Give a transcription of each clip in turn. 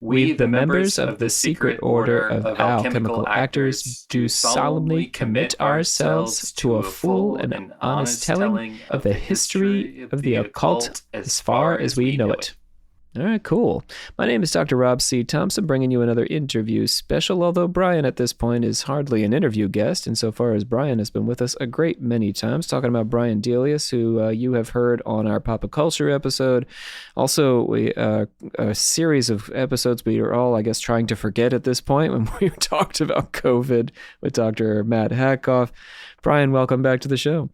We, the members of the secret order of alchemical actors, do solemnly commit ourselves to a full and honest telling of the history of the occult as far as we know it. All right, cool. My name is Dr. Rob C. Thompson, bringing you another interview special, although Bryan at this point is hardly an interview guest, insofar as Bryan has been with us a great many times, talking about Bryan Delius, who you have heard on our Pop Culture episode. Also, a series of episodes we are all, I guess, trying to forget at this point when we talked about COVID with Dr. Matt Hackoff. Bryan, welcome back to the show.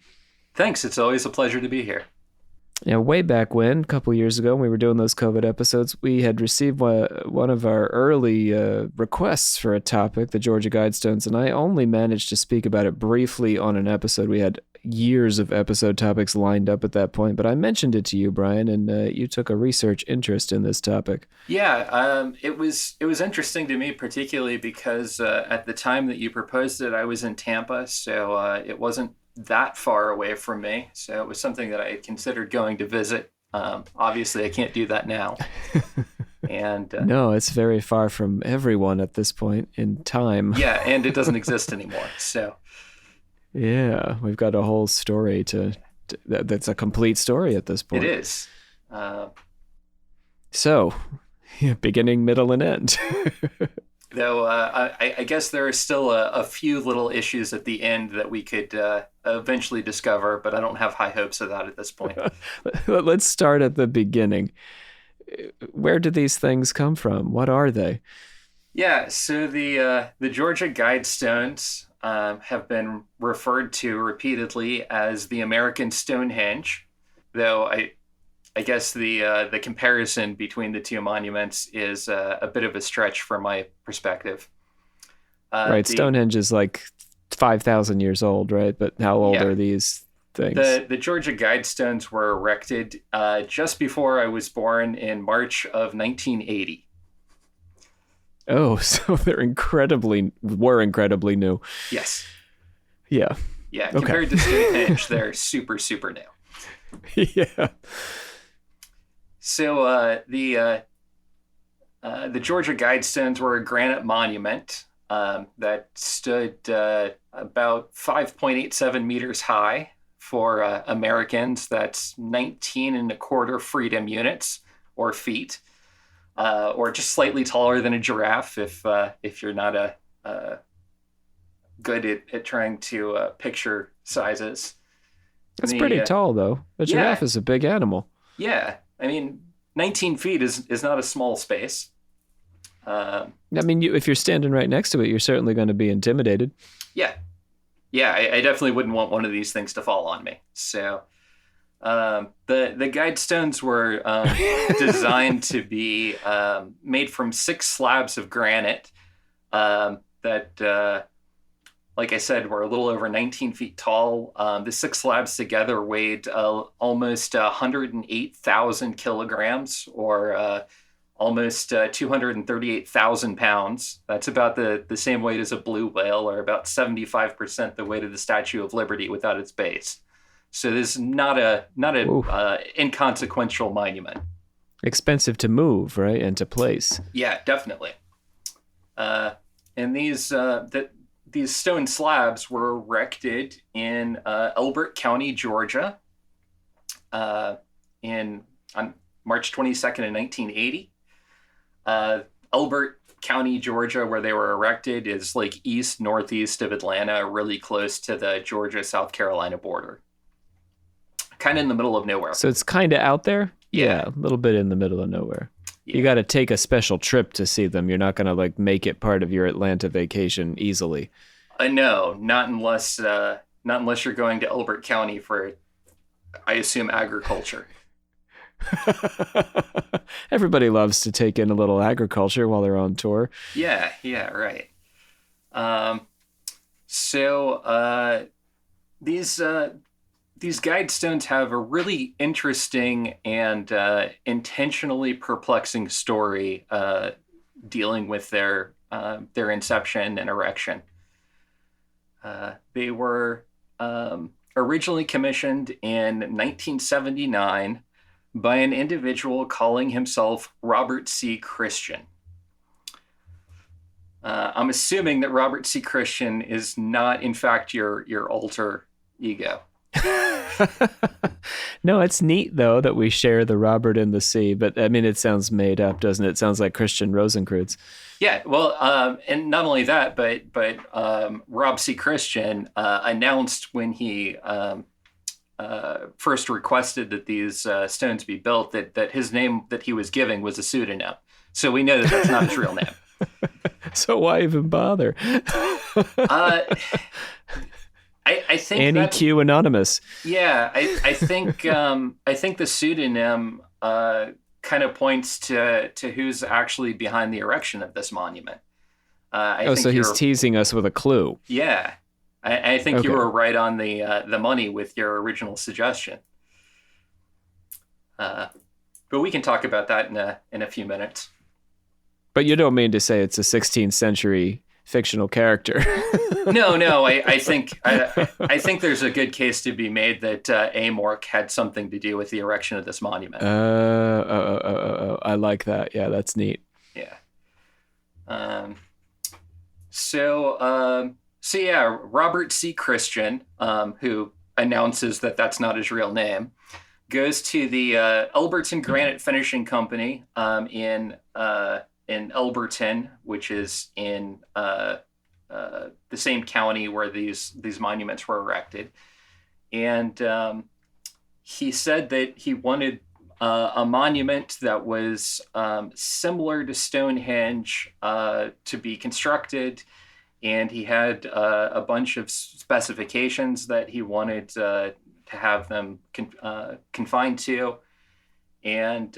Thanks. It's always a pleasure to be here. Now, way back when, a couple years ago, when we were doing those COVID episodes, we had received one of our early requests for a topic, the Georgia Guidestones, and I only managed to speak about it briefly on an episode. We had years of episode topics lined up at that point, but I mentioned it to you, Bryan, and you took a research interest in this topic. Yeah, it was interesting to me, particularly because at the time that you proposed it, I was in Tampa, so it wasn't that far away from me. So it was something that I had considered going to visit. Obviously, I can't do that now. And no, it's very far from everyone at this point in time. Yeah, and it doesn't exist anymore. So yeah, we've got a whole story that's a complete story at this point. It is. So, beginning, middle, and end. Though I guess there are still a few little issues at the end that we could eventually discover, but I don't have high hopes of that at this point. Let's start at the beginning. Where do these things come from? What are they? Yeah, so the Georgia Guidestones have been referred to repeatedly as the American Stonehenge, though I guess the comparison between the two monuments is a bit of a stretch from my perspective. Right, Stonehenge is like 5,000 years old, right? But how old are these things? The Georgia Guidestones were erected just before I was born in March of 1980. Oh, so they're incredibly new. Yes. Yeah. Yeah, compared to Stonehenge, they're super, super new. Yeah. So the Georgia Guidestones were a granite monument that stood about 5.87 meters high for Americans. That's 19 and a quarter freedom units or feet, or just slightly taller than a giraffe if you're not good at trying to picture sizes. That's pretty tall, though. A giraffe is a big animal. Yeah. I mean, 19 feet is not a small space. I mean, if you're standing right next to it, you're certainly going to be intimidated. Yeah. Yeah, I definitely wouldn't want one of these things to fall on me. So the Guidestones were designed to be made from 6 slabs of granite that, like I said, were a little over 19 feet tall. The 6 slabs together weighed almost 108,000 kilograms, or almost 238,000 pounds. That's about the same weight as a blue whale, or about 75% the weight of the Statue of Liberty without its base. So this is not a inconsequential monument. Expensive to move, right, and to place. Yeah, definitely. And these stone slabs were erected in Elbert County, Georgia, on March 22nd in 1980. Elbert County, Georgia, where they were erected, is like northeast of Atlanta, really close to the Georgia-South Carolina border. Kind of in the middle of nowhere. So it's kind of out there? Yeah. A little bit in the middle of nowhere. Yeah. You got to take a special trip to see them. You're not going to make it part of your Atlanta vacation easily. No, not unless you're going to Elbert County for, I assume, agriculture. Everybody loves to take in a little agriculture while they're on tour. Yeah, right. So these Guidestones have a really interesting and intentionally perplexing story dealing with their inception and erection. They were originally commissioned in 1979 by an individual calling himself Robert C. Christian. I'm assuming that Robert C. Christian is not, in fact, your alter ego. No, it's neat though that we share the Robert and the C, but I mean, it sounds made up, doesn't it? It sounds like Christian Rosenkreuz. Yeah, well, and not only that, but Rob C. Christian announced when he first requested that these stones be built that his name that he was giving was a pseudonym. So we know that that's not his real name. So why even bother? I think Annie Q Anonymous. Yeah, I think the pseudonym kind of points to who's actually behind the erection of this monument. So he's teasing us with a clue. Yeah, I think you were right on the money with your original suggestion. But we can talk about that in a few minutes. But you don't mean to say it's a 16th century fictional character? No. I think there's a good case to be made that Amorc had something to do with the erection of this monument. I like that. Yeah, that's neat. Yeah. So yeah, Robert C. Christian, who announces that that's not his real name, goes to the Elberton Granite Finishing Company in Elberton, which is in the same county where these monuments were erected. And he said that he wanted a monument that was similar to Stonehenge to be constructed. And he had a bunch of specifications that he wanted to have them confined to. And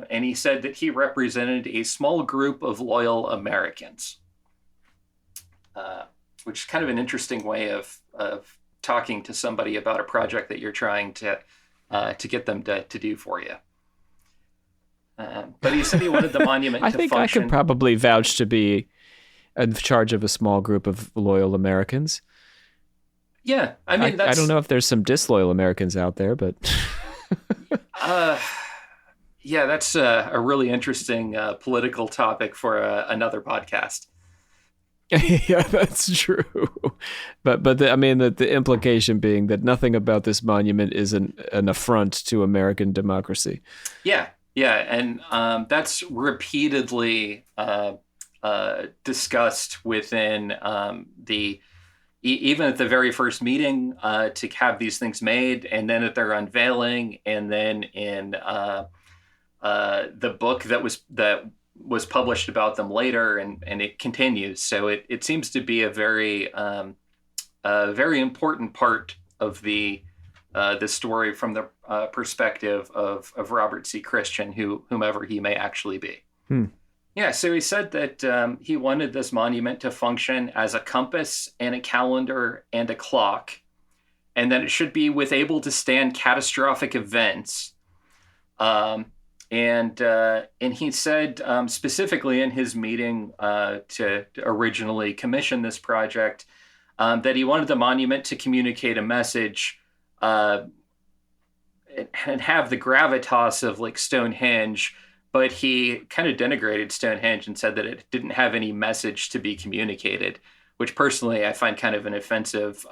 he said that he represented a small group of loyal Americans, which is kind of an interesting way of talking to somebody about a project that you're trying to get them to do for you. But he said he wanted the monument to function. I think I could probably vouch to be in charge of a small group of loyal Americans. Yeah, I mean, I don't know if there's some disloyal Americans out there, but... Yeah, that's a really interesting political topic for another podcast. Yeah, that's true. But the implication being that nothing about this monument is an affront to American democracy. Yeah, and that's repeatedly discussed within even at the very first meeting to have these things made, and then at their unveiling, and then in the book that was published about them later, and it continues. So it seems to be a very important part of the story from the perspective of Robert C. Christian, whomever he may actually be. Yeah, so he said that he wanted this monument to function as a compass and a calendar and a clock, and that it should be able to stand catastrophic events. And he said specifically in his meeting to originally commission this project that he wanted the monument to communicate a message and have the gravitas of like Stonehenge, but he kind of denigrated Stonehenge and said that it didn't have any message to be communicated, which personally I find kind of an offensive,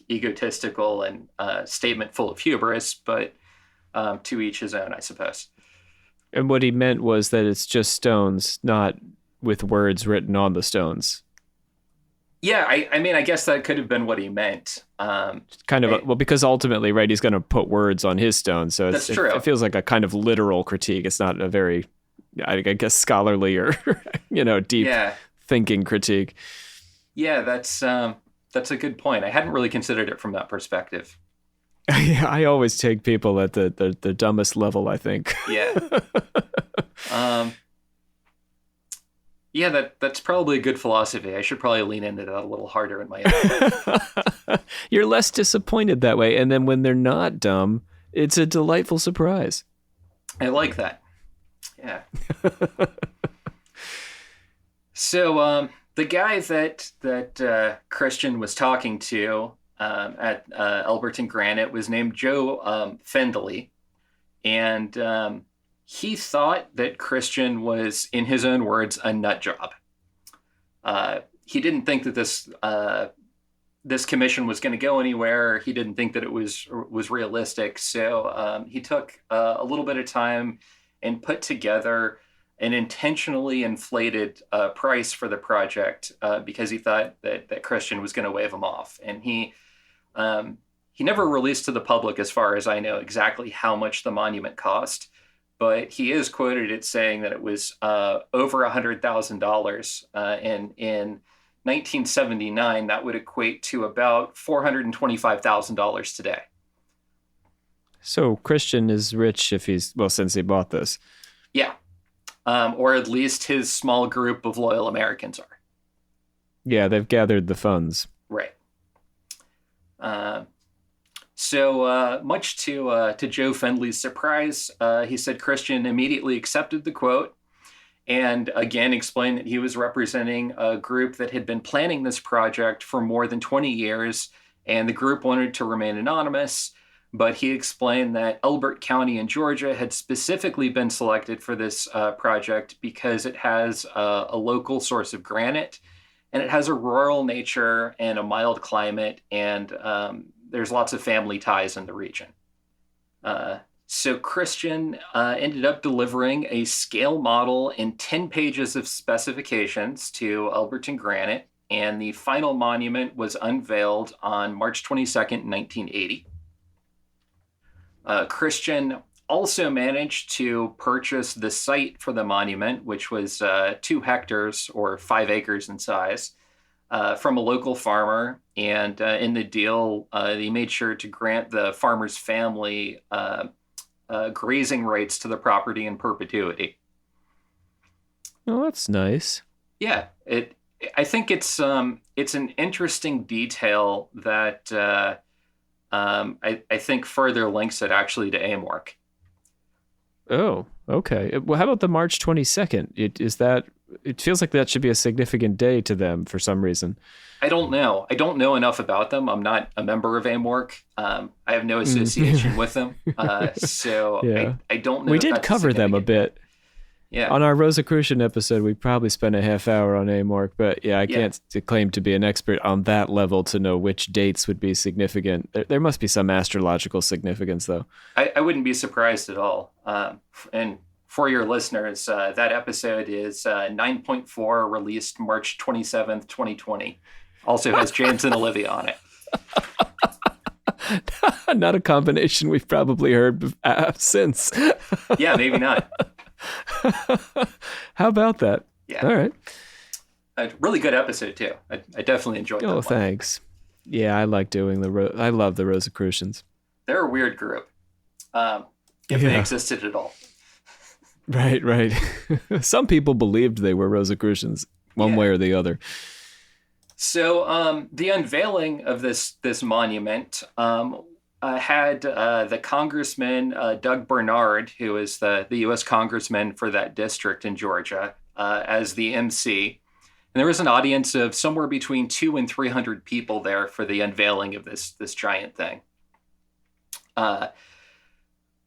egotistical and statement full of hubris, but to each his own, I suppose. And what he meant was that it's just stones, not with words written on the stones. Yeah, I mean, I guess that could have been what he meant. Because ultimately, right, he's going to put words on his stones. So that's true. It feels like a kind of literal critique. It's not a very, I guess, scholarly or, deep thinking critique. Yeah, that's a good point. I hadn't really considered it from that perspective. I always take people at the dumbest level, I think. Yeah. That's probably a good philosophy. I should probably lean into that a little harder in my own. You're less disappointed that way. And then when they're not dumb, it's a delightful surprise. I like that. Yeah. So the guy that Christian was talking to at Elberton Granite was named Joe Fendley, and he thought that Christian was, in his own words, a nut job. He didn't think that this commission was going to go anywhere. He didn't think that it was realistic. So he took a little bit of time and put together an intentionally inflated price for the project because he thought that Christian was going to wave him off. And he never released to the public, as far as I know, exactly how much the monument cost, but he is quoted as saying that it was over $100,000. And in 1979, that would equate to about $425,000 today. So Christian is rich since he bought this. Yeah. Or at least his small group of loyal Americans are. Yeah, they've gathered the funds. Right. So much to Joe Fendley's surprise, he said Christian immediately accepted the quote and again explained that he was representing a group that had been planning this project for more than 20 years, and the group wanted to remain anonymous. But he explained that Elbert County in Georgia had specifically been selected for this project because it has a local source of granite, and it has a rural nature and a mild climate, and there's lots of family ties in the region. So Christian ended up delivering a scale model and 10 pages of specifications to Elberton Granite, and the final monument was unveiled on March 22nd, 1980. Christian also managed to purchase the site for the monument, which was 2 hectares or 5 acres in size, from a local farmer. And in the deal, he made sure to grant the farmer's family grazing rights to the property in perpetuity. Oh, that's nice. Yeah, I think it's an interesting detail that I think further links it actually to AIMWork. Oh, okay. Well, how about the March 22nd? It feels like that should be a significant day to them for some reason. I don't know. I don't know enough about them. I'm not a member of AIMWork. I have no association with them. So yeah. I don't know. We did cover them a bit. Yeah. On our Rosicrucian episode, we probably spent a half hour on AIMWork, but yeah, I can't claim to be an expert on that level to know which dates would be significant. There must be some astrological significance, though. I wouldn't be surprised at all. And for your listeners, that episode is 9.4, released March 27th, 2020. Also has James and Olivia on it. Not a combination we've probably heard since. Yeah, maybe not. How about that? Yeah. All right. A really good episode too. I definitely enjoyed that. Oh, thanks. Yeah, I like doing I love the Rosicrucians. They're a weird group. If they existed at all. Right. Some people believed they were Rosicrucians one way or the other. So the unveiling of this monument had the congressman Doug Bernard, who is the U.S. congressman for that district in Georgia, as the MC. And there was an audience of somewhere between 200 and 300 people there for the unveiling of this giant thing.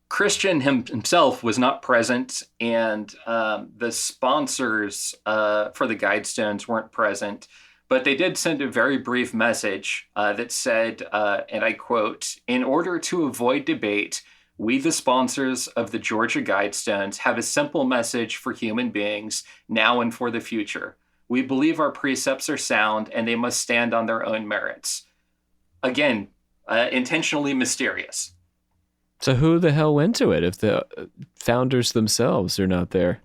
Christian himself was not present, and the sponsors for the Guidestones weren't present. But they did send a very brief message that said, and I quote, "In order to avoid debate, we, the sponsors of the Georgia Guidestones, have a simple message for human beings now and for the future. We believe our precepts are sound and they must stand on their own merits." Again, intentionally mysterious. So who the hell went to it if the founders themselves are not there?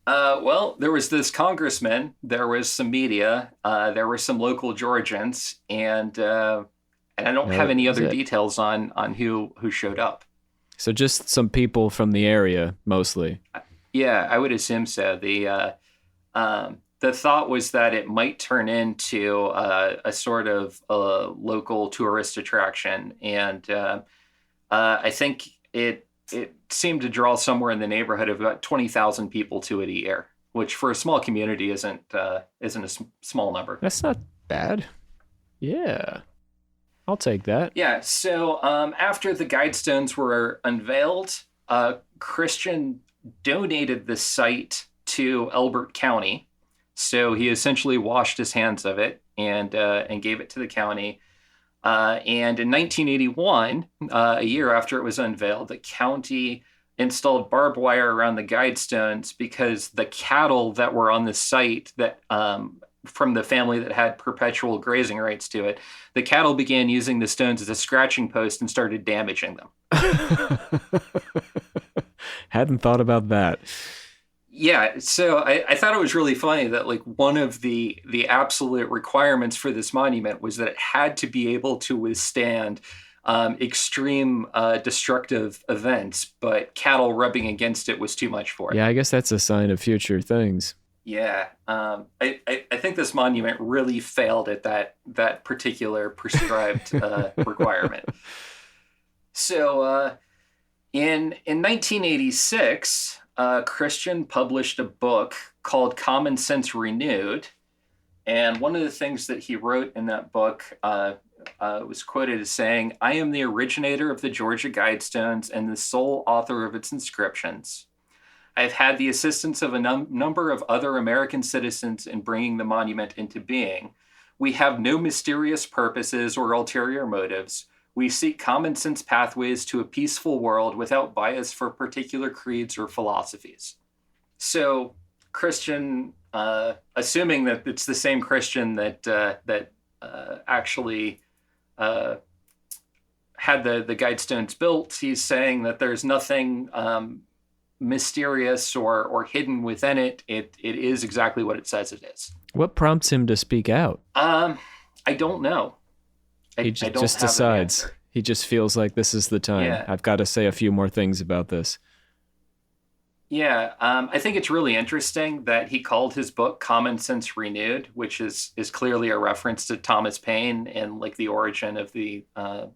Well, there was this congressman, there was some media, there were some local Georgians, and I don't have any other details on who showed up. So just some people from the area, mostly. Yeah, I would assume so. The thought was that it might turn into a sort of local tourist attraction, and I think it seemed to draw somewhere in the neighborhood of about 20,000 people to it a year, which for a small community isn't a small number. That's not bad. Yeah, I'll take that. Yeah. So after the Guidestones were unveiled, Christian donated the site to Elbert County So he essentially washed his hands of it and gave it to the county. And in 1981, a year after it was unveiled, the county installed barbed wire around the Guidestones because the cattle that were on the site that from the family that had perpetual grazing rights to it, the cattle began using the stones as a scratching post and started damaging them. Hadn't thought about that. Yeah, so I thought it was really funny that like one of the absolute requirements for this monument was that it had to be able to withstand extreme destructive events, but cattle rubbing against it was too much for it. Yeah, I guess that's a sign of future things. Yeah, I think this monument really failed at that particular prescribed requirement. So in 1986, Christian published a book called Common Sense Renewed, and one of the things that he wrote in that book was quoted as saying, "I am the originator of the Georgia Guidestones and the sole author of its inscriptions. I have had the assistance of a number of other American citizens in bringing the monument into being. We have no mysterious purposes or ulterior motives. We seek common sense pathways to a peaceful world without bias for particular creeds or philosophies." So, Christian, assuming that it's the same Christian that actually had the Guidestones built, he's saying that there's nothing mysterious or hidden within it. It is exactly what it says it is. What prompts him to speak out? I don't know. He just decides. He just feels like this is the time. Yeah. I've got to say a few more things about this. Yeah, I think it's really interesting that he called his book Common Sense Renewed, which is clearly a reference to Thomas Paine and like the origin of the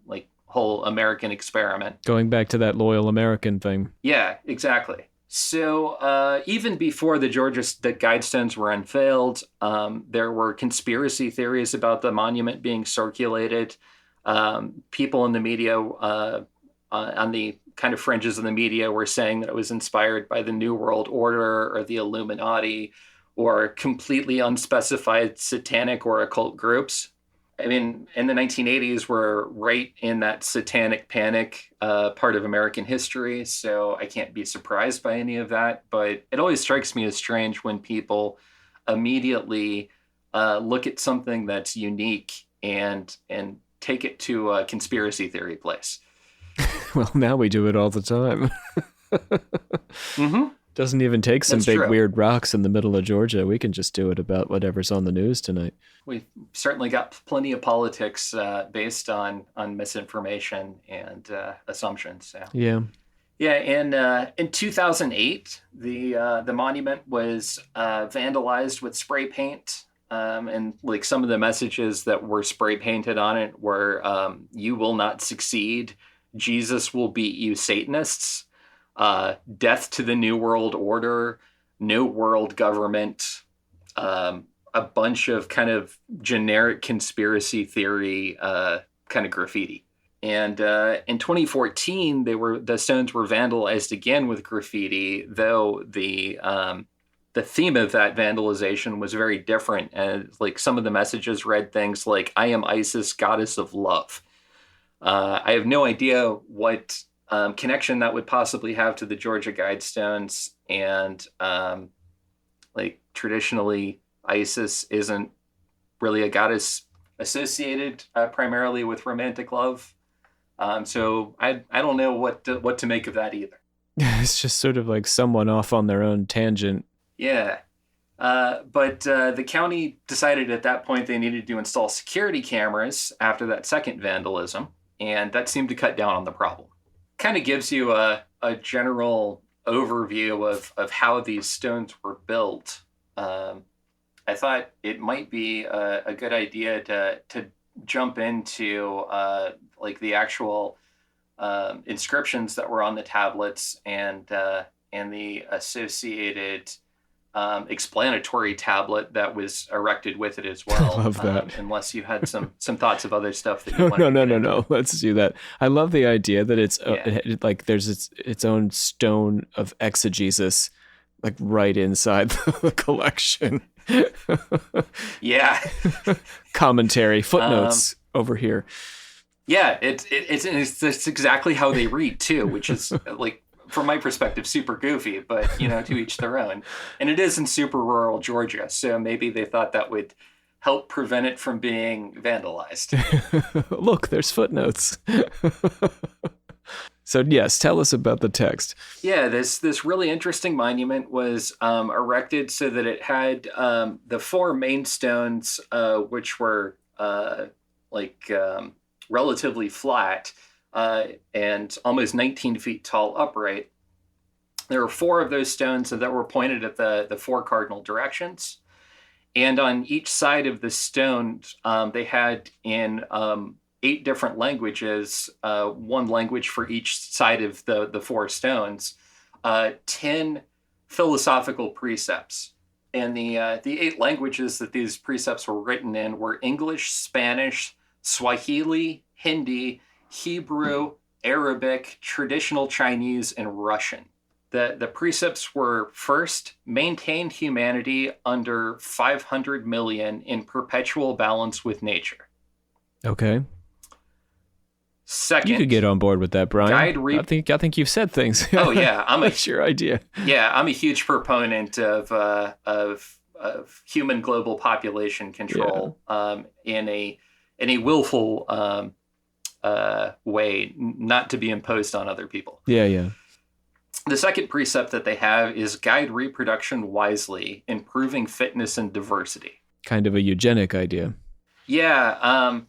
like whole American experiment. Going back to that loyal American thing. Yeah, exactly. So even before the Guidestones were unveiled, there were conspiracy theories about the monument being circulated. People in the media, on the kind of fringes of the media, were saying that it was inspired by the New World Order or the Illuminati or completely unspecified satanic or occult groups. I mean, in the 1980s, we're right in that satanic panic part of American history, so I can't be surprised by any of that. But it always strikes me as strange when people immediately look at something that's unique and take it to a conspiracy theory place. Well, now we do it all the time. Mm-hmm. Doesn't even take some That's big true. weird rocks in the middle of Georgia. We can just do it about whatever's on the news tonight. We've certainly got plenty of politics based on misinformation and assumptions. So. Yeah. Yeah, in 2008, the monument was vandalized with spray paint, and like some of the messages that were spray painted on it were "You will not succeed," "Jesus will beat you, Satanists," "Death to the New World Order," "No world government," a bunch of kind of generic conspiracy theory kind of graffiti. And in 2014, the stones were vandalized again with graffiti, though the theme of that vandalization was very different. And like some of the messages read things like, "I am Isis, goddess of love." I have no idea what connection that would possibly have to the Georgia Guidestones, and like traditionally, Isis isn't really a goddess associated primarily with romantic love. So I don't know what to make of that either. It's just sort of like someone off on their own tangent. Yeah. But the county decided at that point they needed to install security cameras after that second vandalism, and that seemed to cut down on the problem. Kind of gives you a general overview of how these stones were built. I thought it might be a good idea to jump into like the actual inscriptions that were on the tablets and the associated explanatory tablet that was erected with it as well. I love that. Unless you had some thoughts of other stuff that you wanted No. Let's do that. I love the idea that it's Yeah. like there's its own stone of exegesis, like right inside the collection. Yeah. Commentary, footnotes over here. Yeah, it's exactly how they read too, which is like, from my perspective, super goofy, but to each their own. And it is in super rural Georgia, so maybe they thought that would help prevent it from being vandalized. Look, there's footnotes. So yes, tell us about the text. Yeah, this really interesting monument was erected so that it had the four main stones, which were like relatively flat and almost 19 feet tall upright. There were four of those stones that were pointed at the four cardinal directions. And on each side of the stone, they had in 8 different languages, one language for each side of the four stones, 10 philosophical precepts. And the 8 languages that these precepts were written in were English, Spanish, Swahili, Hindi, Hebrew, Arabic, traditional Chinese, and Russian. The precepts were: first, maintain humanity under 500 million in perpetual balance with nature. Okay. Second, you could get on board with that, Brian. I think you've said things. Oh yeah, that's your idea. Yeah, I'm a huge proponent of human global population control in a willful way, not to be imposed on other people. Yeah. The second precept that they have is guide reproduction wisely, improving fitness and diversity. Kind of a eugenic idea. Yeah.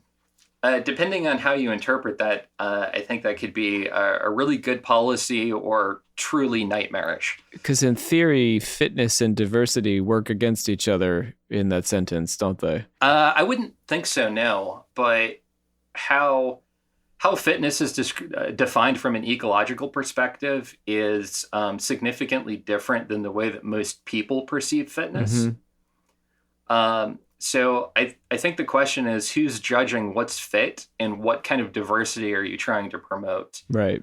Depending on how you interpret that, I think that could be a really good policy or truly nightmarish. Because in theory, fitness and diversity work against each other in that sentence, don't they? I wouldn't think so, no. But how fitness is defined from an ecological perspective is significantly different than the way that most people perceive fitness. Mm-hmm. So I think the question is, who's judging what's fit and what kind of diversity are you trying to promote? Right.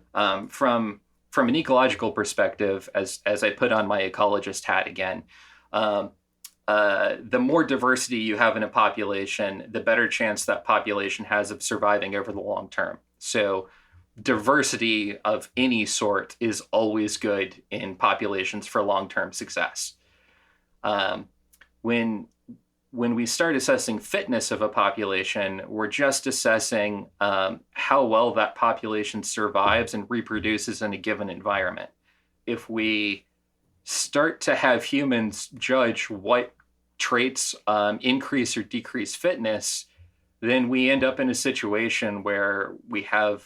From an ecological perspective, as I put on my ecologist hat again, the more diversity you have in a population, the better chance that population has of surviving over the long term. So diversity of any sort is always good in populations for long-term success. When we start assessing fitness of a population, we're just assessing how well that population survives and reproduces in a given environment. If we start to have humans judge what traits increase or decrease fitness, then we end up in a situation where we have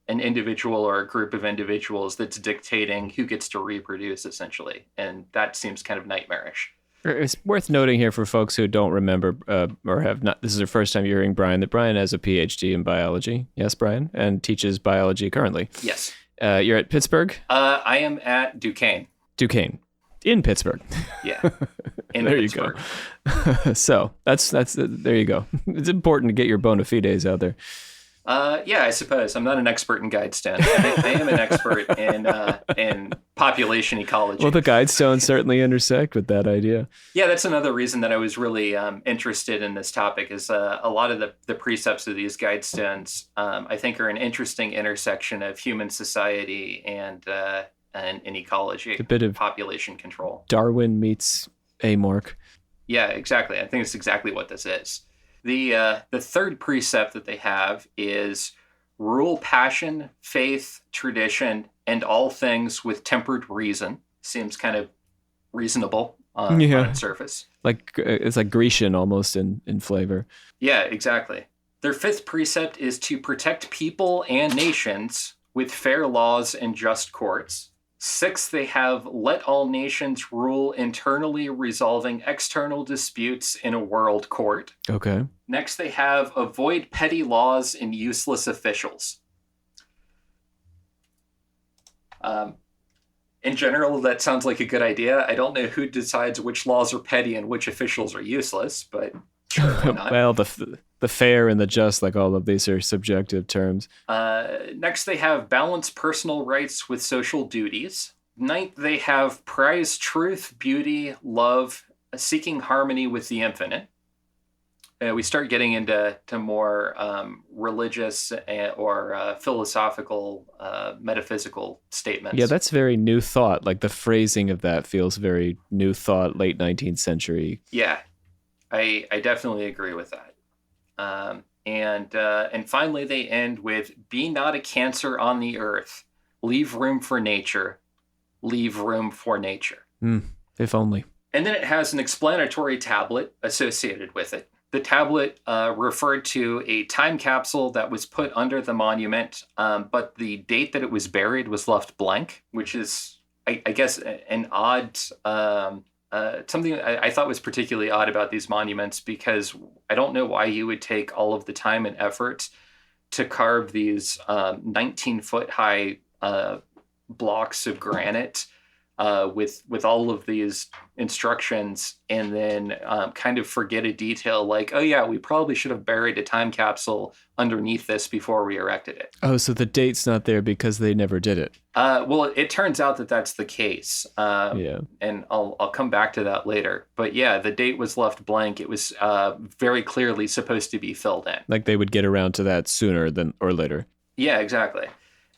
an individual or a group of individuals that's dictating who gets to reproduce, essentially. And that seems kind of nightmarish. It's worth noting here for folks who don't remember or have not, this is their first time hearing Brian, that Brian has a PhD in biology. Yes, Brian? And teaches biology currently. Yes. You're at Pittsburgh? I am at Duquesne. Duquesne. In Pittsburgh. Yeah. There Pittsburgh. You go. So that's there you go. It's important to get your bona fides out there. Yeah, I suppose. I'm not an expert in Guidestones. I am an expert in population ecology. Well, the Guidestones certainly intersect with that idea. Yeah, that's another reason that I was really interested in this topic, is a lot of the precepts of these Guidestones, I think, are an interesting intersection of human society and ecology, a bit of population control. Darwin meets Amorc. Yeah, exactly. I think it's exactly what this is. The third precept that they have is rule passion, faith, tradition, and all things with tempered reason. Seems kind of reasonable on its surface. It's like Grecian almost in flavor. Yeah, exactly. Their fifth precept is to protect people and nations with fair laws and just courts. Sixth, they have let all nations rule internally, resolving external disputes in a world court. Okay. Next, they have avoid petty laws and useless officials. In general, that sounds like a good idea. I don't know who decides which laws are petty and which officials are useless, but sure, why not? Well, the fair and the just, like all of these are subjective terms. Next, they have balance personal rights with social duties. Ninth, they have prize truth, beauty, love, seeking harmony with the infinite. We start getting into more religious or philosophical, metaphysical statements. Yeah, that's very New Thought. Like the phrasing of that feels very New Thought, late 19th century. Yeah, I definitely agree with that. And finally, they end with, "Be not a cancer on the earth. Leave room for nature. Leave room for nature." If only. And then it has an explanatory tablet associated with it. The tablet referred to a time capsule that was put under the monument, but the date that it was buried was left blank, which is, I guess, an odd, something I thought was particularly odd about these monuments, because I don't know why you would take all of the time and effort to carve these 19-foot high blocks of granite with all of these instructions, and then kind of forget a detail like, oh yeah, we probably should have buried a time capsule underneath this before we erected it. Oh, so the date's not there because they never did it. Well, it turns out that that's the case. Yeah. And I'll come back to that later. But yeah, the date was left blank. It was very clearly supposed to be filled in. Like they would get around to that sooner than or later. Yeah, exactly.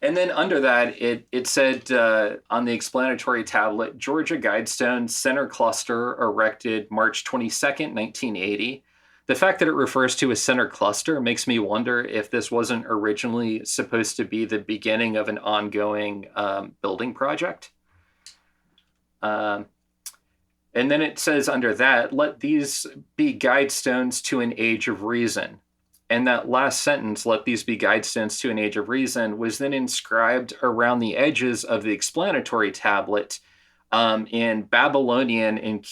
And then under that, it said on the explanatory tablet, Georgia Guidestones Center Cluster erected March 22nd, 1980. The fact that it refers to a center cluster makes me wonder if this wasn't originally supposed to be the beginning of an ongoing building project. And then it says under that, "Let these be guidestones to an age of reason." And that last sentence, "let these be guidestones to an age of reason," was then inscribed around the edges of the explanatory tablet in Babylonian and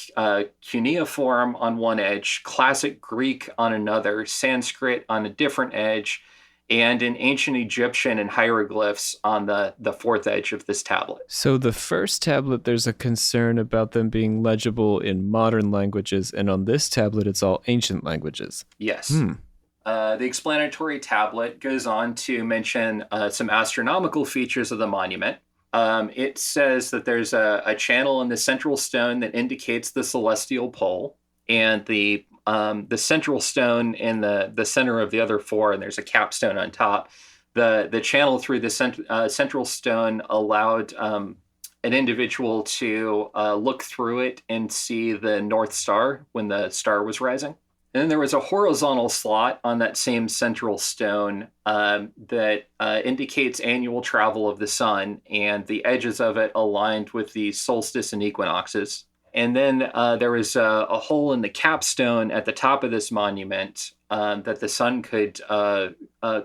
cuneiform on one edge, Classic Greek on another, Sanskrit on a different edge, and in ancient Egyptian and hieroglyphs on the fourth edge of this tablet. So the first tablet, there's a concern about them being legible in modern languages, and on this tablet, it's all ancient languages. Yes. The explanatory tablet goes on to mention some astronomical features of the monument. It says that there's a channel in the central stone that indicates the celestial pole, and the central stone in the center of the other four, and there's a capstone on top. The channel through the central stone allowed an individual to look through it and see the North Star when the star was rising. And then there was a horizontal slot on that same central stone that indicates annual travel of the sun, and the edges of it aligned with the solstice and equinoxes. And then there was a hole in the capstone at the top of this monument that the sun could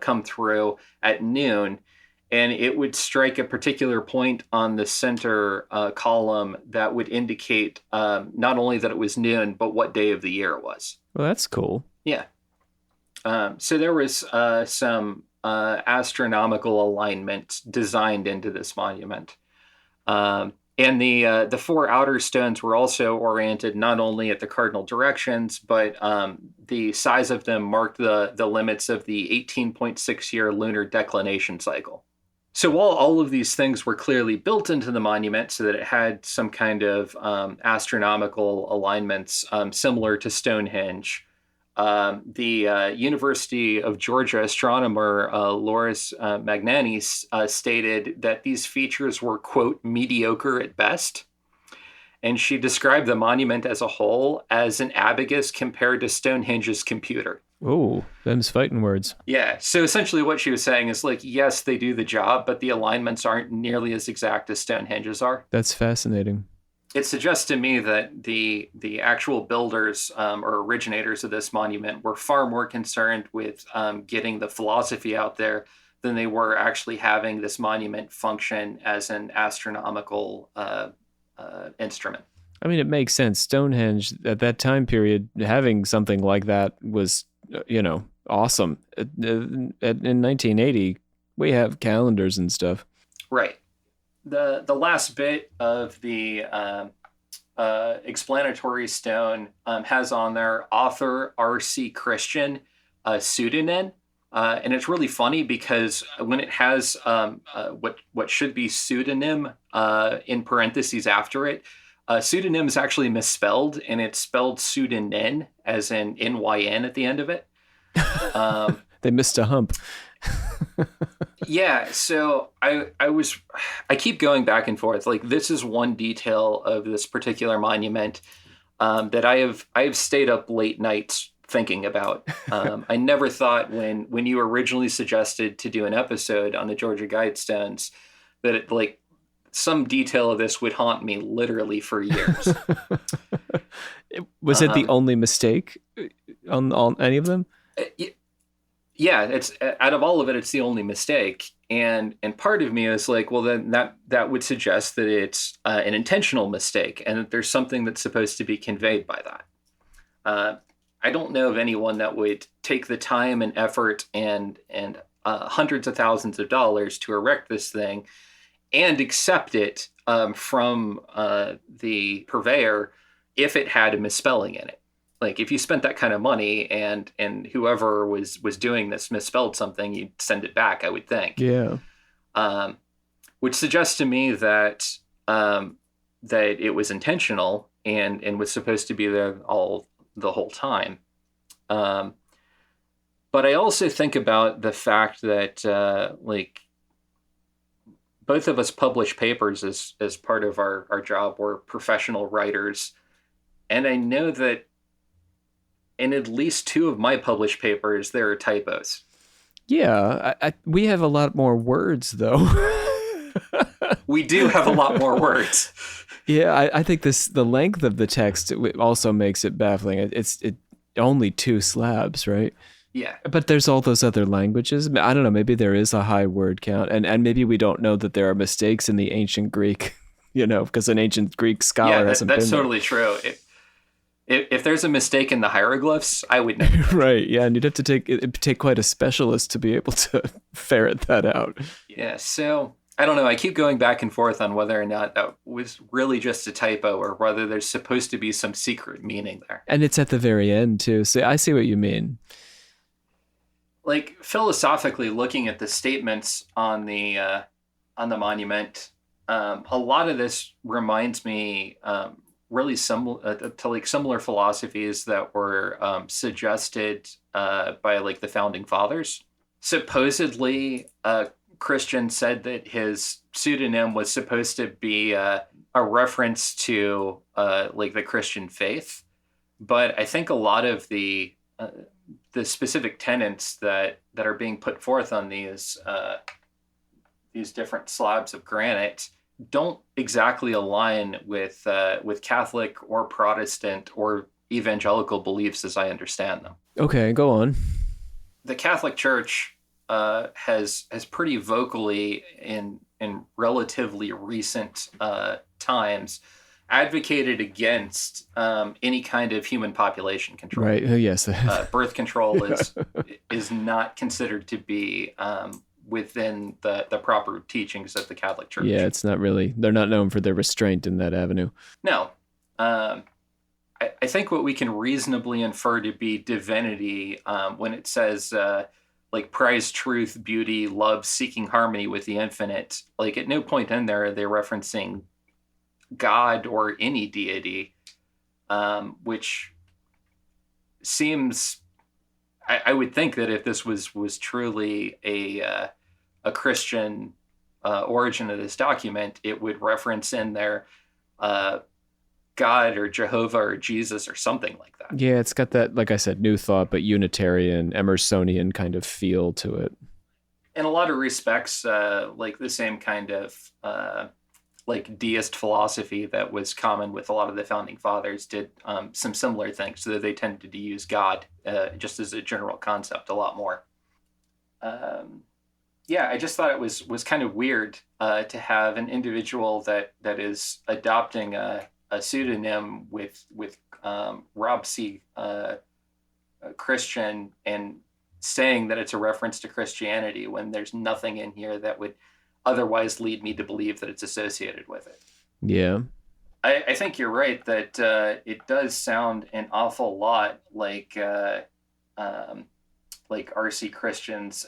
come through at noon, and it would strike a particular point on the center column that would indicate not only that it was noon, but what day of the year it was. Well, that's cool. Yeah. So there was some astronomical alignment designed into this monument. And the four outer stones were also oriented not only at the cardinal directions, but the size of them marked the limits of the 18.6-year lunar declination cycle. So while all of these things were clearly built into the monument so that it had some kind of astronomical alignments similar to Stonehenge, the University of Georgia astronomer Loris Magnani stated that these features were, quote, mediocre at best. And she described the monument as a whole as an abacus compared to Stonehenge's computer. Oh, them's fighting words. Yeah. So essentially what she was saying is like, yes, they do the job, but the alignments aren't nearly as exact as Stonehenge's are. That's fascinating. It suggests to me that the actual builders or originators of this monument were far more concerned with getting the philosophy out there than they were actually having this monument function as an astronomical instrument. I mean, it makes sense. Stonehenge at that time period, having something like that was, awesome. In 1980, we have calendars and stuff. Right. The last bit of the explanatory stone has on there author R.C. Christian, pseudonym. And it's really funny because when it has what should be pseudonym in parentheses after it, Pseudonym is actually misspelled, and it's spelled pseudonym, as in NYN at the end of it. They missed a hump. Yeah, so I keep going back and forth. Like, this is one detail of this particular monument that I have stayed up late nights thinking about. I never thought when you originally suggested to do an episode on the Georgia Guidestones that like some detail of this would haunt me literally for years. Was it the only mistake on any of them? Yeah, it's out of all of it, it's the only mistake, and part of me is like, well, then that would suggest that it's an intentional mistake, and that there's something that's supposed to be conveyed by that. I don't know of anyone that would take the time and effort and hundreds of thousands of dollars to erect this thing and accept it from the purveyor if it had a misspelling in it. Like, if you spent that kind of money and whoever was doing this misspelled something, you'd send it back, I would think. Yeah. Which suggests to me that that it was intentional and was supposed to be there the whole time. But I also think about the fact that like, both of us publish papers as part of our job. We're professional writers, and I know that in at least 2 of my published papers, there are typos. Yeah, we have a lot more words, though. We do have a lot more words. Yeah, I think the length of the text also makes it baffling. It's only 2 slabs, right? Yeah. But there's all those other languages. I don't know, maybe there is a high word count, and maybe we don't know that there are mistakes in the ancient Greek, because an ancient Greek scholar hasn't been there. That's totally true. If there's a mistake in the hieroglyphs, I would know. Right, yeah, and you'd have to take quite a specialist to be able to ferret that out. Yeah, so I don't know. I keep going back and forth on whether or not that was really just a typo or whether there's supposed to be some secret meaning there. And it's at the very end, too, so I see what you mean. Like, philosophically, looking at the statements on the monument, a lot of this reminds me really similar to like similar philosophies that were suggested by like the founding fathers. Supposedly, Christian said that his pseudonym was supposed to be a reference to like the Christian faith, but I think a lot of the specific tenets that are being put forth on these different slabs of granite don't exactly align with Catholic or Protestant or evangelical beliefs as I understand them. Okay, go on. The Catholic Church has pretty vocally in relatively recent times advocated against any kind of human population control. Right. Yes. Birth control is not considered to be within the proper teachings of the Catholic Church. Yeah, it's not really. They're not known for their restraint in that avenue. No. I think what we can reasonably infer to be divinity when it says like prize truth, beauty, love, seeking harmony with the infinite. Like, at no point in there are they referencing God or any deity, which seems. I would think that if this was truly a Christian origin of this document, it would reference in there God or Jehovah or Jesus or something like that. Yeah, it's got that, like I said, New Thought, but Unitarian, Emersonian kind of feel to it. In a lot of respects, like the same kind of like deist philosophy that was common with a lot of the founding fathers did some similar things, so that they tended to use God just as a general concept a lot more. Yeah, I just thought it was kind of weird to have an individual that is adopting a pseudonym with Rob C. Christian and saying that it's a reference to Christianity when there's nothing in here that would otherwise lead me to believe that it's associated with it. Yeah. I think you're right that it does sound an awful lot like R.C. Christian's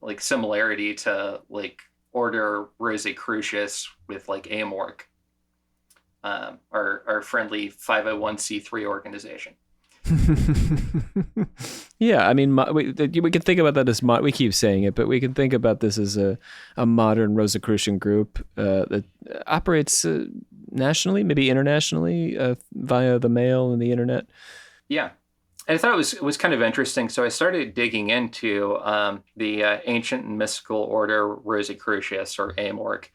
like similarity to like Order Rosicrucius with like Amorg. our friendly 501c3 organization. Yeah, I mean, we can think about that as we keep saying it, but we can think about this as a modern Rosicrucian group that operates nationally, maybe internationally, via the mail and the internet. Yeah. And I thought it was kind of interesting. So I started digging into the ancient and mystical order Rosicrucius, or Amorc.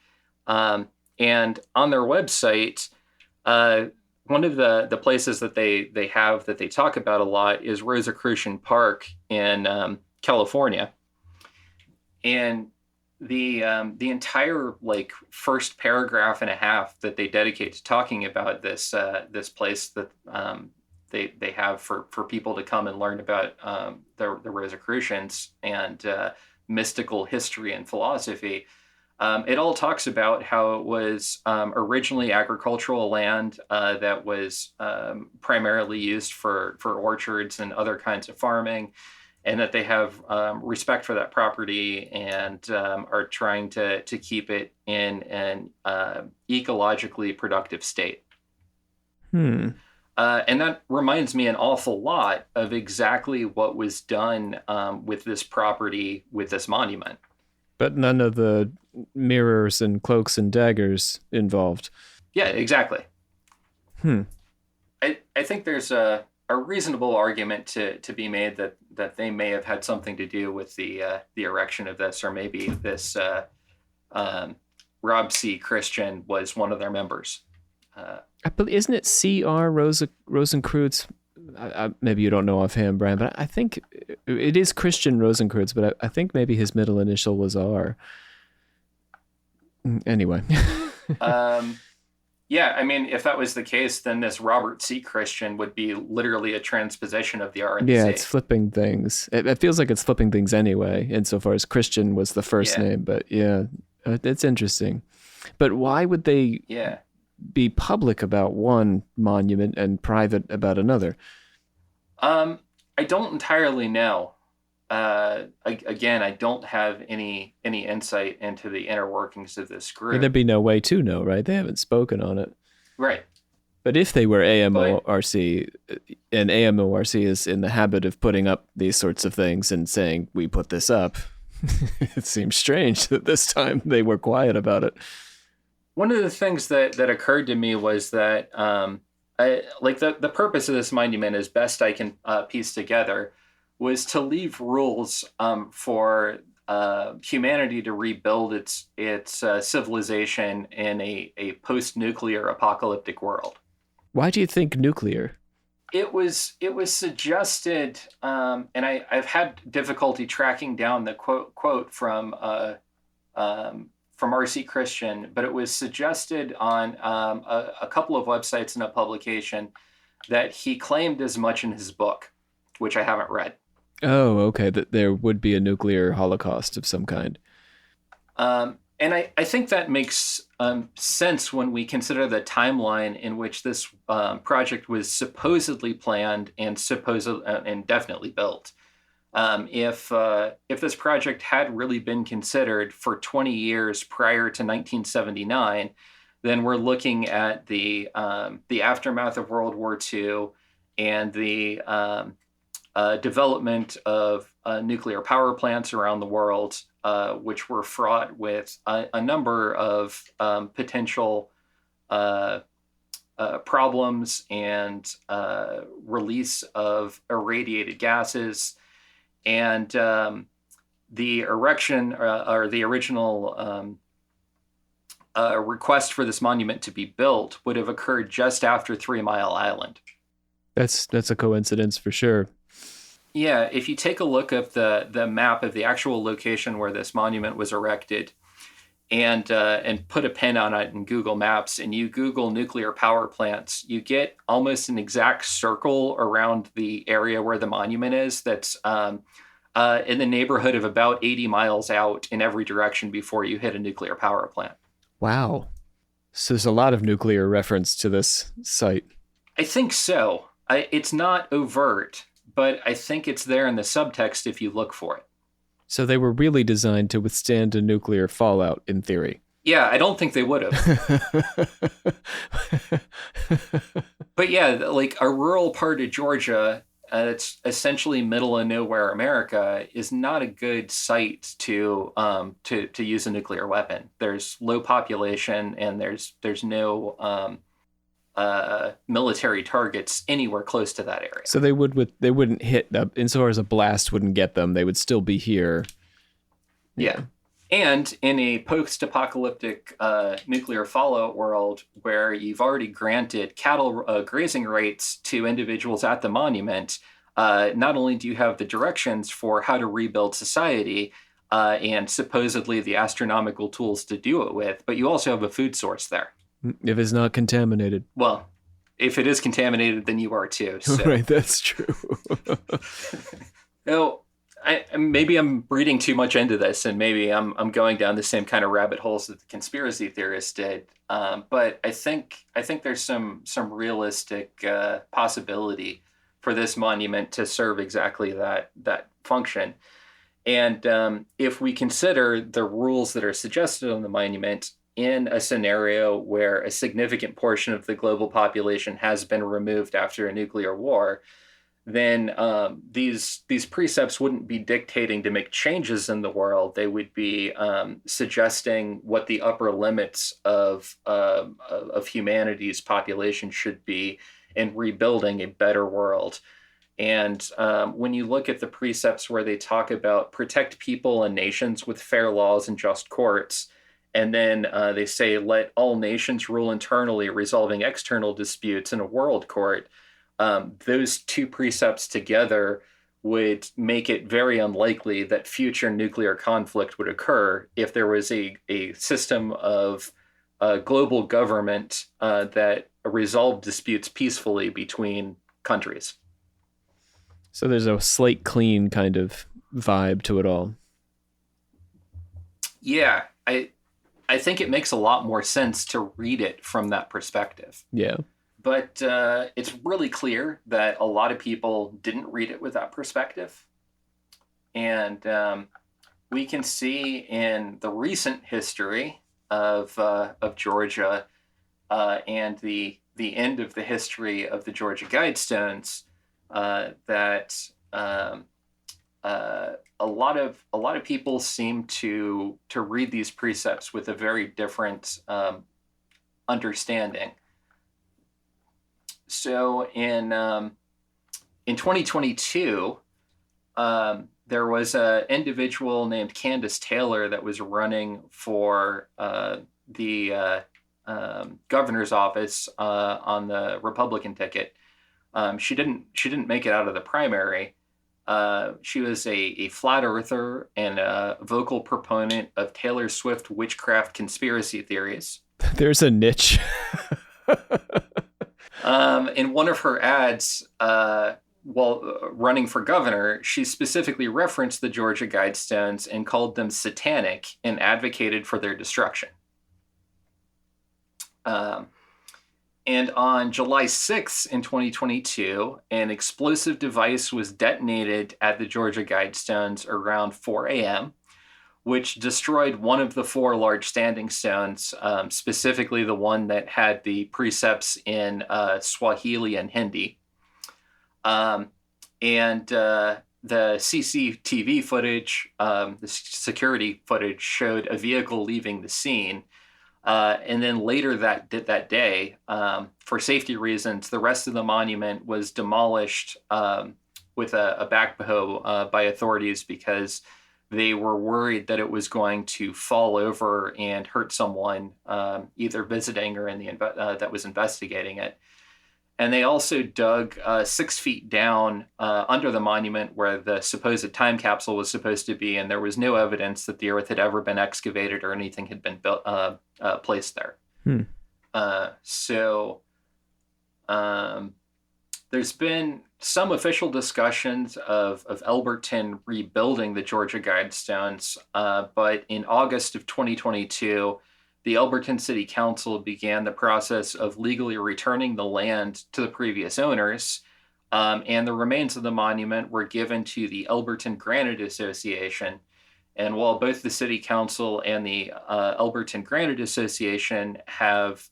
And on their website, uh, one of the places that they have that they talk about a lot is Rosicrucian Park in California. And the entire like first paragraph and a half that they dedicate to talking about this place that they have for people to come and learn about the Rosicrucians and mystical history and philosophy. It all talks about how it was originally agricultural land that was primarily used for orchards and other kinds of farming, and that they have respect for that property and are trying to keep it in an ecologically productive state. Hmm. And that reminds me an awful lot of exactly what was done with this property, with this monument. But none of the mirrors and cloaks and daggers involved. Yeah, exactly. Hmm. I think there's a reasonable argument to be made that they may have had something to do with the erection of this, or maybe this Rob C. Christian was one of their members. Isn't it C.R. Rosenkreutz? Maybe you don't know offhand, Brian, but I think it is Christian Rosenkreutz, but I think maybe his middle initial was R. Anyway. Yeah, I mean, if that was the case, then this Robert C. Christian would be literally a transposition of the R and the Yeah, C. it's flipping things. It feels like it's flipping things anyway, insofar as Christian was the first name, but yeah, it's interesting. But why would they be public about one monument and private about another? I don't entirely know. Again, I don't have any insight into the inner workings of this group. There'd be no way to know, right? They haven't spoken on it. Right. But if they were AMORC, and AMORC is in the habit of putting up these sorts of things and saying, we put this up, it seems strange that this time they were quiet about it. One of the things that occurred to me was that the purpose of this monument, as best I can piece together, was to leave rules for humanity to rebuild its civilization in a post-nuclear apocalyptic world. Why do you think nuclear? It was suggested, and I've had difficulty tracking down the quote from R.C. Christian, but it was suggested on a couple of websites in a publication that he claimed as much in his book, which I haven't read. Oh, okay. That there would be a nuclear holocaust of some kind. And I think that makes sense when we consider the timeline in which this project was supposedly planned and and definitely built. If this project had really been considered for 20 years prior to 1979, then we're looking at the aftermath of World War II and the development of nuclear power plants around the world, which were fraught with a number of potential problems and release of irradiated gases. And the erection or the original request for this monument to be built would have occurred just after 3 Mile Island. That's a coincidence for sure. Yeah, if you take a look at the map of the actual location where this monument was erected, and put a pin on it in Google Maps, and you Google nuclear power plants, you get almost an exact circle around the area where the monument is. That's in the neighborhood of about 80 miles out in every direction before you hit a nuclear power plant. Wow. So there's a lot of nuclear reference to this site. I think so. It's not overt, but I think it's there in the subtext if you look for it. So they were really designed to withstand a nuclear fallout, in theory. Yeah, I don't think they would have. But yeah, like a rural part of Georgia, it's essentially middle of nowhere America, is not a good site to use a nuclear weapon. There's low population, and there's no military targets anywhere close to that area. So they wouldn't hit insofar as a blast wouldn't get them. They would still be here. Yeah. And in a post-apocalyptic nuclear fallout world where you've already granted cattle grazing rights to individuals at the monument, not only do you have the directions for how to rebuild society and supposedly the astronomical tools to do it with, but you also have a food source there. If it's not contaminated. Well, if it is contaminated, then you are too. So. Right, that's true. No. Maybe I'm reading too much into this, and maybe I'm going down the same kind of rabbit holes that the conspiracy theorists did. But I think there's some realistic possibility for this monument to serve exactly that function. And if we consider the rules that are suggested on the monument in a scenario where a significant portion of the global population has been removed after a nuclear war, then these precepts wouldn't be dictating to make changes in the world. They would be suggesting what the upper limits of humanity's population should be in rebuilding a better world. And when you look at the precepts where they talk about protect people and nations with fair laws and just courts, and then they say let all nations rule internally, resolving external disputes in a world court, those two precepts together would make it very unlikely that future nuclear conflict would occur if there was a system of global government that resolved disputes peacefully between countries. So there's a slate clean kind of vibe to it all. Yeah, I think it makes a lot more sense to read it from that perspective. Yeah. But it's really clear that a lot of people didn't read it with that perspective. And we can see in the recent history of Georgia and the end of the history of the Georgia Guidestones that a lot of people seem to read these precepts with a very different understanding. So in 2022, there was an individual named Candace Taylor that was running for the governor's office on the Republican ticket. She didn't make it out of the primary. She was a flat earther and a vocal proponent of Taylor Swift witchcraft conspiracy theories. There's a niche. In one of her ads, while running for governor, she specifically referenced the Georgia Guidestones and called them satanic and advocated for their destruction. And on July 6th in 2022, an explosive device was detonated at the Georgia Guidestones around 4 a.m., which destroyed one of the four large standing stones, specifically the one that had the precepts in Swahili and Hindi. And the CCTV footage, the security footage, showed a vehicle leaving the scene. And then later that day, for safety reasons, the rest of the monument was demolished with a backhoe by authorities because they were worried that it was going to fall over and hurt someone, either visiting or in the that was investigating it. And they also dug 6 feet down under the monument where the supposed time capsule was supposed to be, and there was no evidence that the earth had ever been excavated or anything had been built, placed there. So there's been some official discussions of Elberton rebuilding the Georgia Guidestones, but in August of 2022, the Elberton City Council began the process of legally returning the land to the previous owners, and the remains of the monument were given to the Elberton Granite Association. And while both the City Council and the Elberton Granite Association have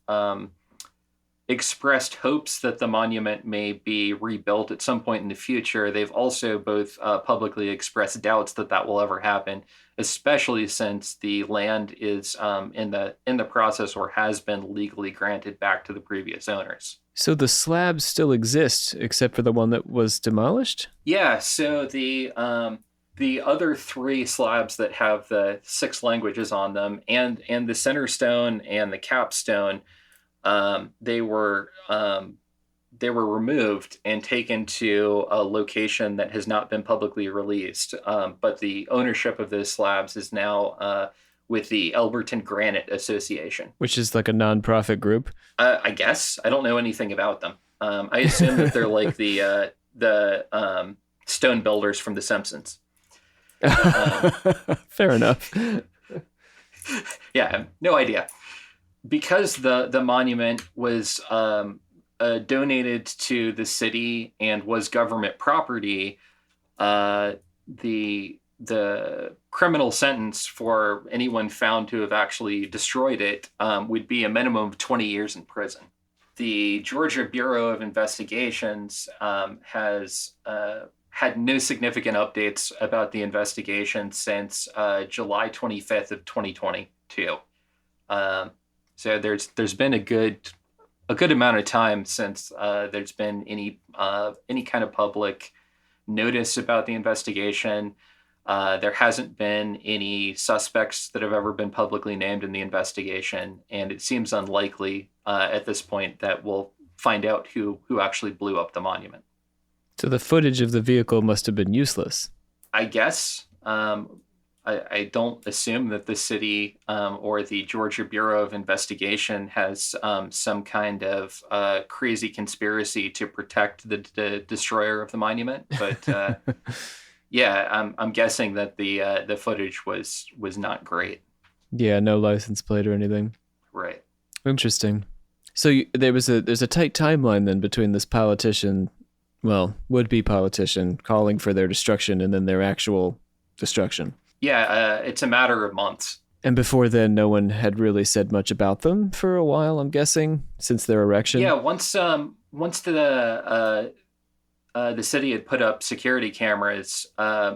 expressed hopes that the monument may be rebuilt at some point in the future, they've also both publicly expressed doubts that that will ever happen, especially since the land is in the process or has been legally granted back to the previous owners. So the slabs still exist, except for the one that was demolished? Yeah, so the other three slabs that have the 6 languages on them, and the center stone and the capstone, they were removed and taken to a location that has not been publicly released. But the ownership of those slabs is now with the Elberton Granite Association, Which is like a nonprofit group. I guess I don't know anything about them. I assume that they're like the stone builders from The Simpsons. Fair enough. Yeah, I have no idea. Because the monument was donated to the city and was government property, the criminal sentence for anyone found to have actually destroyed it would be a minimum of 20 years in prison. The Georgia Bureau of Investigations has had no significant updates about the investigation since July 25th of 2022. So there's been a good amount of time since there's been any kind of public notice about the investigation. There hasn't been any suspects that have ever been publicly named in the investigation, and it seems unlikely at this point that we'll find out who actually blew up the monument. So the footage of the vehicle must have been useless. I guess. I don't assume that the city or the Georgia Bureau of Investigation has some kind of crazy conspiracy to protect the destroyer of the monument. But yeah, I'm guessing that the footage was not great. Yeah, no license plate or anything. Right. Interesting. So there's a tight timeline then between this politician, well, would-be politician calling for their destruction and then their actual destruction. Yeah, it's a matter of months. And before then, no one had really said much about them for a while, I'm guessing, since their erection. Yeah, once the city had put up security cameras,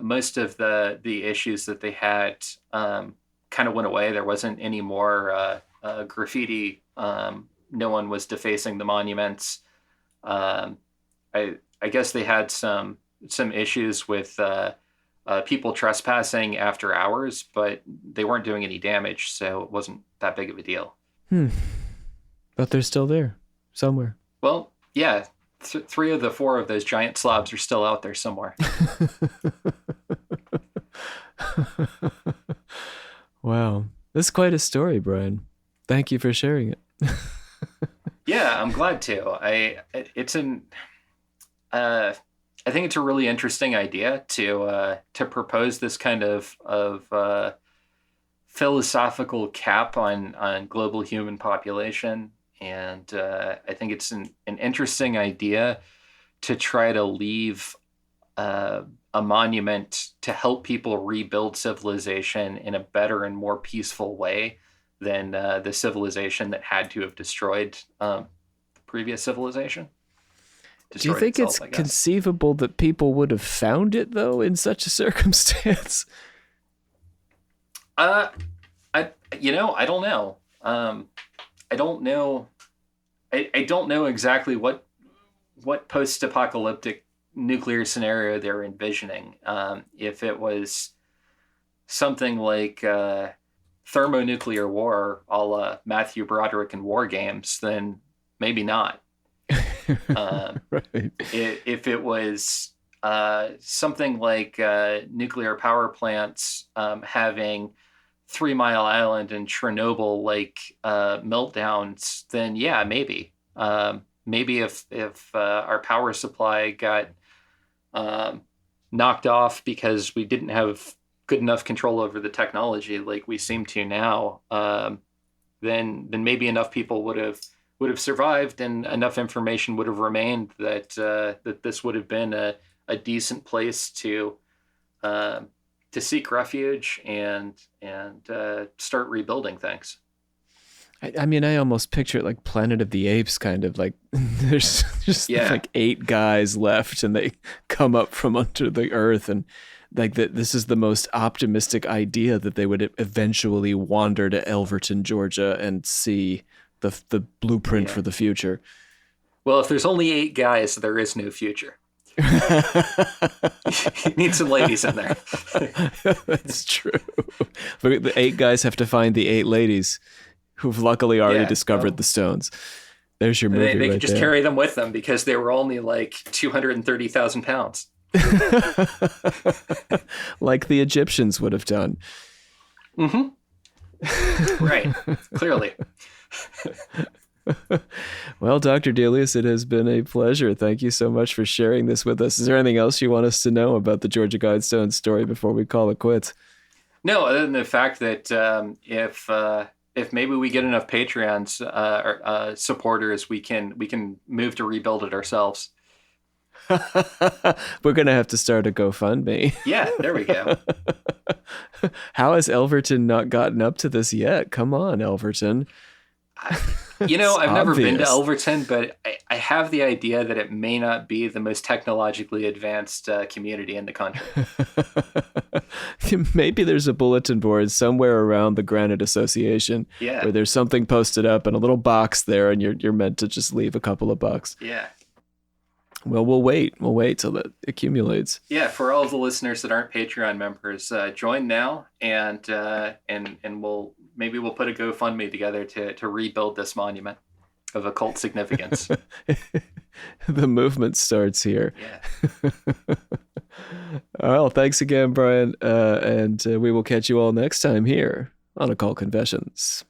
most of the issues that they had kind of went away. There wasn't any more graffiti. No one was defacing the monuments. I guess they had some issues with people trespassing after hours, but they weren't doing any damage, so it wasn't that big of a deal. But they're still there somewhere. Well, yeah, 3 of the 4 of those giant slabs are still out there somewhere. Wow. That's quite a story, Bryan. Thank you for sharing it. Yeah, I'm glad to. I think it's a really interesting idea to propose this kind of philosophical cap on global human population, and I think it's an interesting idea to try to leave a monument to help people rebuild civilization in a better and more peaceful way than the civilization that had to have destroyed the previous civilization. Do you think it's conceivable that people would have found it, though, in such a circumstance? I don't know. I don't know. I don't know exactly what post-apocalyptic nuclear scenario they're envisioning. If it was something like thermonuclear war, a la Matthew Broderick in War Games, then maybe not. Right. If it was something like nuclear power plants having 3 Mile Island and Chernobyl like meltdowns, then yeah, maybe. Maybe if our power supply got knocked off because we didn't have good enough control over the technology like we seem to now, then maybe enough people would have survived and enough information would have remained that this would have been a decent place to to seek refuge and start rebuilding things. I mean, I almost picture it like Planet of the Apes, kind of like there's just Yeah, like 8 guys left, and they come up from under the earth, and like that. This is the most optimistic idea that they would eventually wander to Elverton, Georgia, and see the blueprint yeah. for the future. Well, if there's only 8 guys, there is no future. You need some ladies in there. That's true. But the 8 guys have to find the 8 ladies who've luckily already Yeah, discovered well, the stones. There's your they movie could right just there. carry them with them because they were only like 230,000 pounds. Like the Egyptians would have done. Mm-hmm. Right. Clearly. Well, Dr. Delius, it has been a pleasure. Thank you so much for sharing this with us. Is there anything else you want us to know about the Georgia Guidestones story before we call it quits? No, other than the fact that if maybe we get enough Patreons or supporters, we can move to rebuild it ourselves. We're going to have to start a GoFundMe. Yeah, there we go. How has Elverton not gotten up to this yet? Come on, Elverton. I've never been to obvious. Elverton, but I have the idea that it may not be the most technologically advanced community in the country. Maybe there's a bulletin board somewhere around the Granite Association Yeah, where there's something posted up in a little box there, and you're meant to just leave a couple of bucks. yeah, Well, we'll wait. We'll wait till it accumulates. yeah. For all of the listeners that aren't Patreon members, join now, and we'll put a GoFundMe together to rebuild this monument of occult significance. The movement starts here. Yeah. Well, thanks again, Bryan, and we will catch you all next time here on Occult Confessions.